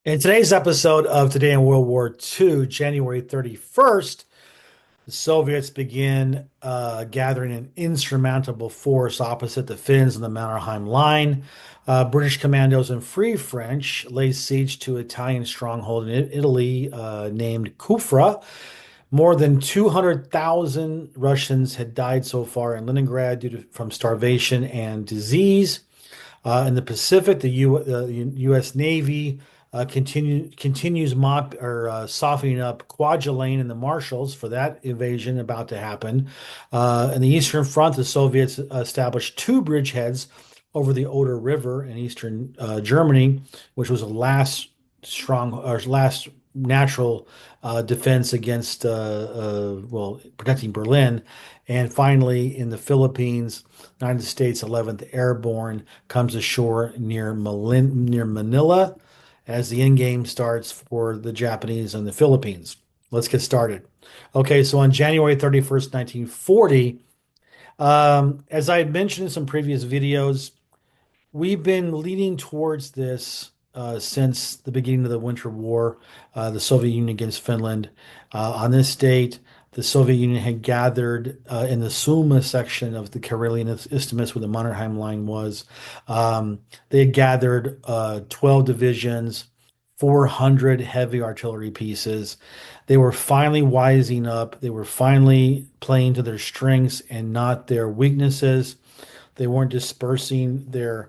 In today's episode of Today in World War II, January 31st, the Soviets begin gathering an insurmountable force opposite the Finns on the Mannerheim Line. British commandos and Free French lay siege to Italian stronghold in Italy named Kufra. More than 200,000 Russians had died so far in Leningrad from starvation and disease. In the Pacific, the U.S. Navy continues softening up Kwajalein and the Marshalls for that invasion about to happen. In the Eastern Front, the Soviets established two bridgeheads over the Oder River in eastern Germany, which was the last natural defense against protecting Berlin. And finally, in the Philippines, United States 11th Airborne comes ashore near Manila as the end game starts for the Japanese and the Philippines. Let's get started. Okay, so on January 31st, 1940, as I had mentioned in some previous videos, we've been leading towards this since the beginning of the Winter War, the Soviet Union against Finland. On this date, the Soviet Union had gathered in the Summa section of the Karelian Isthmus, where the Mannerheim Line was. They had gathered 12 divisions, 400 heavy artillery pieces. They were finally wising up. They were finally playing to their strengths and not their weaknesses. They weren't dispersing their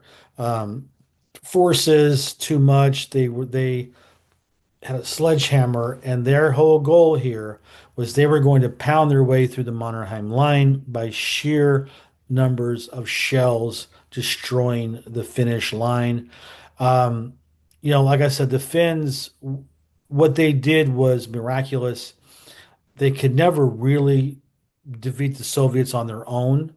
forces too much. They had a sledgehammer, and their whole goal here was they were going to pound their way through the Mannerheim Line by sheer numbers of shells destroying the Finnish line. Um, like I said, the Finns, what they did was miraculous. They could never really defeat the Soviets on their own.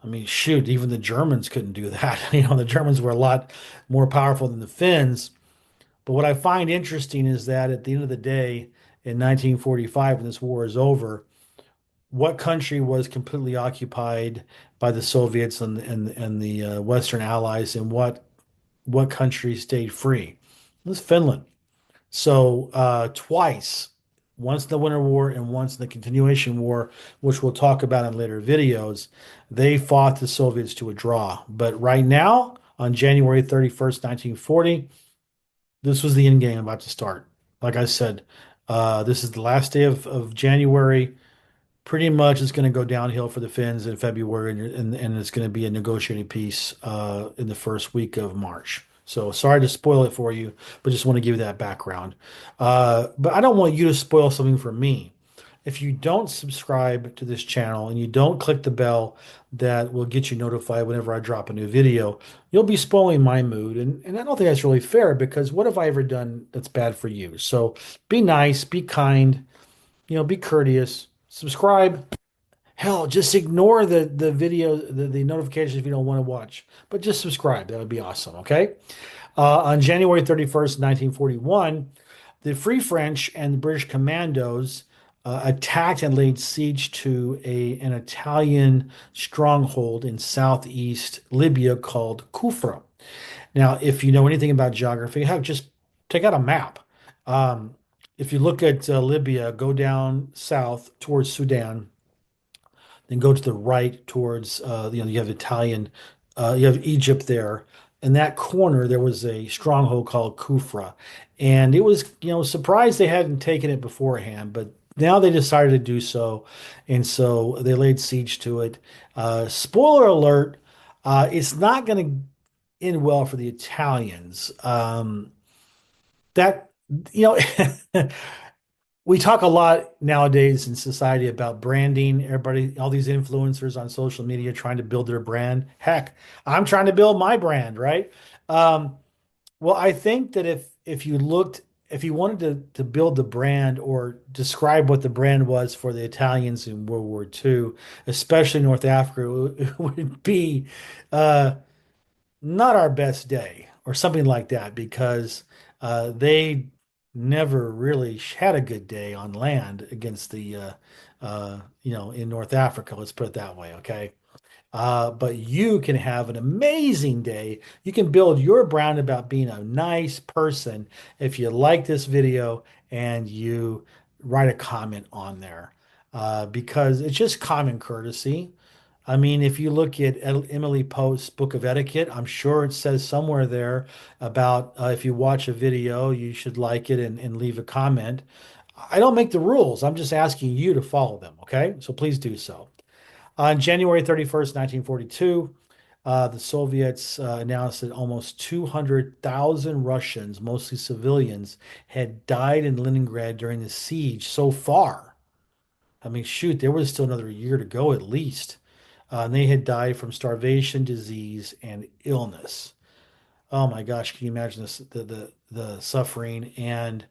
I mean, shoot, even the Germans couldn't do that. The Germans were a lot more powerful than the Finns. But what I find interesting is that at the end of the day, in 1945, when this war is over, what country was completely occupied by the Soviets and the Western Allies, and what country stayed free? It was Finland. So twice, once in the Winter War and once in the Continuation War, which we'll talk about in later videos, they fought the Soviets to a draw. But right now, on January 31st, 1940, this was the end game about to start. Like I said, this is the last day of January. Pretty much it's going to go downhill for the Finns in February, and it's going to be a negotiating piece in the first week of March. So sorry to spoil it for you, but just want to give you that background. But I don't want you to spoil something for me. If you don't subscribe to this channel and you don't click the bell that will get you notified whenever I drop a new video, you'll be spoiling my mood. And I don't think that's really fair because what have I ever done that's bad for you? So be nice, be kind, be courteous, subscribe. Hell, just ignore the video, the notifications if you don't want to watch, but just subscribe. That would be awesome. Okay. On January 31st, 1941, the Free French and the British commandos attacked and laid siege to an Italian stronghold in southeast Libya called Kufra. Now, if you know anything about geography, have just take out a map. Um, if you look at Libya, go down south towards Sudan, then go to the right towards you have you have Egypt there. In that corner, there was a stronghold called Kufra, and it was surprised they hadn't taken it beforehand, but now they decided to do so, and so they laid siege to it. Spoiler alert: it's not going to end well for the Italians. That you know. We talk a lot nowadays in society about branding. Everybody, all these influencers on social media trying to build their brand. Heck, I'm trying to build my brand, right? Um, well, I think that if you wanted to build the brand or describe what the brand was for the Italians in World War II, especially North Africa, it would be uh, not our best day or something like that because they never really had a good day on land against the in North Africa. Let's put it that way. Okay. But you can have an amazing day. You can build your brand about being a nice person if you like this video and you write a comment on there, because it's just common courtesy. I mean, if you look at Emily Post's Book of Etiquette, I'm sure it says somewhere there about if you watch a video, you should like it and leave a comment. I don't make the rules. I'm just asking you to follow them. Okay. So please do so. On January 31st, 1942, the Soviets announced that almost 200,000 Russians, mostly civilians, had died in Leningrad during the siege so far. I mean, shoot, there was still another year to go at least. And they had died from starvation, disease, and illness. Oh my gosh, can you imagine this, the suffering? And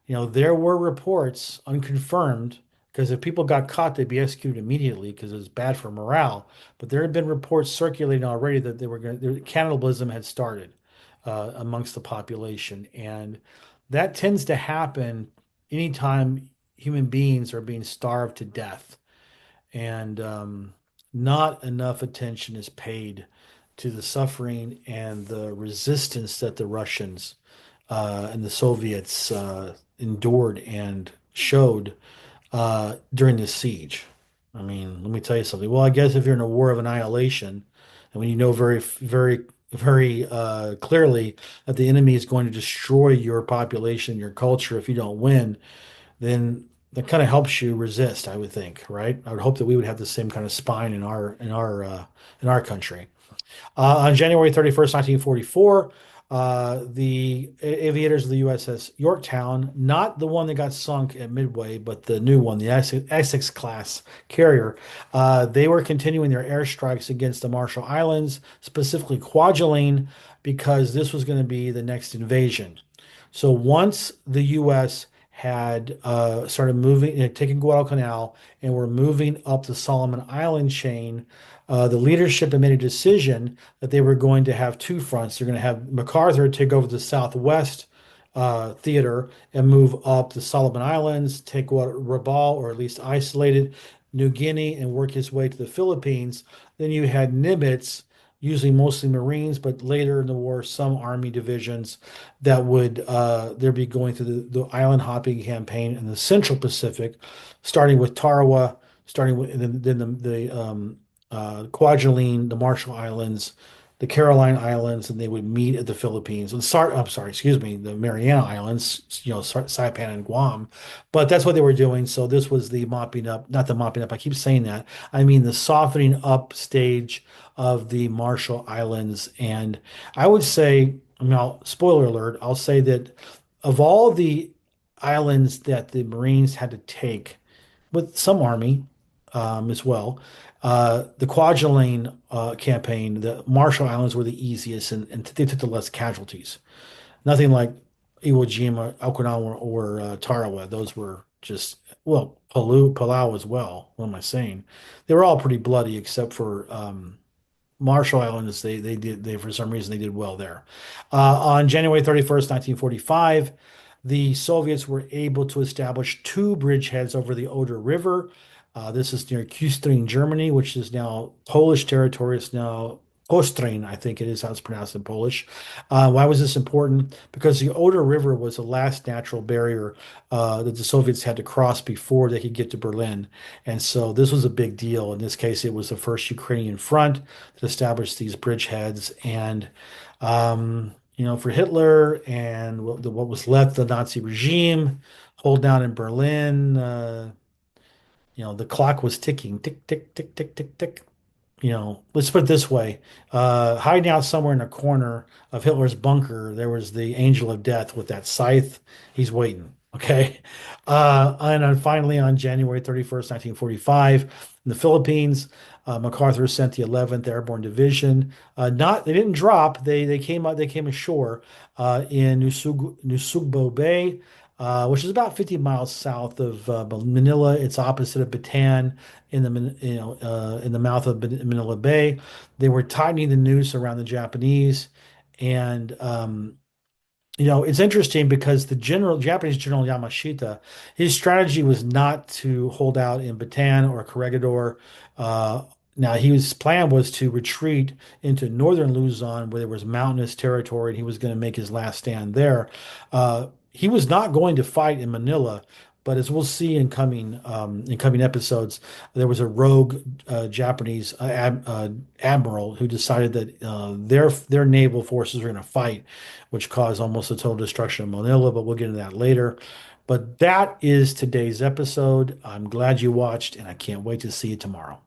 there were reports, unconfirmed, because if people got caught, they'd be executed immediately because it was bad for morale. But there had been reports circulating already that cannibalism had started amongst the population, and that tends to happen anytime human beings are being starved to death, and not enough attention is paid to the suffering and the resistance that the Russians and the Soviets endured and showed during this siege. I mean, let me tell you something. Well, I guess if you're in a war of annihilation, and when you know very, very, very clearly that the enemy is going to destroy your population, your culture, if you don't win, then that kind of helps you resist, I would think, right? I would hope that we would have the same kind of spine in our country. On January 31st, 1944, the aviators of the USS Yorktown, not the one that got sunk at Midway, but the new one, the Essex class carrier, they were continuing their airstrikes against the Marshall Islands, specifically Kwajalein, because this was going to be the next invasion. So once the U.S. had started moving, taking Guadalcanal, and were moving up the Solomon Island chain, the leadership had made a decision that they were going to have two fronts. They're going to have MacArthur take over the southwest theater and move up the Solomon Islands, take what Rabaul, or at least isolated New Guinea, and work his way to the Philippines. Then you had Nimitz, usually mostly Marines, but later in the war, some Army divisions that would there be going through the island hopping campaign in the Central Pacific, starting with Tarawa, starting with then the Kwajalein, the Marshall Islands, the Caroline Islands, and they would meet at the Philippines. And I'm sorry, excuse me, the Mariana Islands, Saipan and Guam. But that's what they were doing. So this was the mopping up, not the mopping up. I keep saying that. I mean the softening up stage of the Marshall Islands. And I would say, I mean, spoiler alert, I'll say that of all the islands that the Marines had to take, with some Army as well. The Kwajalein campaign, the Marshall Islands were the easiest, and they took the less casualties. Nothing like Iwo Jima, Okinawa, or Tarawa. Those were just, well, Palau as well. What am I saying? They were all pretty bloody, except for Marshall Islands. They for some reason they did well there. On January 31st, 1945, the Soviets were able to establish two bridgeheads over the Oder River. This is near Kustrin, Germany, which is now Polish territory. It's now Kostrin, I think it is how it's pronounced in Polish. Why was this important? Because the Oder River was the last natural barrier that the Soviets had to cross before they could get to Berlin. And so this was a big deal. In this case, it was the first Ukrainian front that established these bridgeheads. And, for Hitler and what was left of the Nazi regime, hold down in Berlin, the clock was ticking, tick, tick, tick, tick, tick, tick. Let's put it this way. Hiding out somewhere in a corner of Hitler's bunker, there was the angel of death with that scythe. He's waiting. Okay. And then finally, on January 31st, 1945, in the Philippines, MacArthur sent the 11th Airborne Division. They didn't drop. They came out. They came ashore in Nusugbo Bay, which is about 50 miles south of Manila. It's opposite of Bataan in the mouth of Manila Bay. They were tightening the noose around the Japanese, and it's interesting because the Japanese General Yamashita, his strategy was not to hold out in Bataan or Corregidor. Now, his plan was to retreat into northern Luzon, where there was mountainous territory, and he was going to make his last stand there. He was not going to fight in Manila, but as we'll see in coming episodes, there was a rogue Japanese admiral who decided that their naval forces were going to fight, which caused almost the total destruction of Manila. But we'll get into that later. But that is today's episode. I'm glad you watched, and I can't wait to see you tomorrow.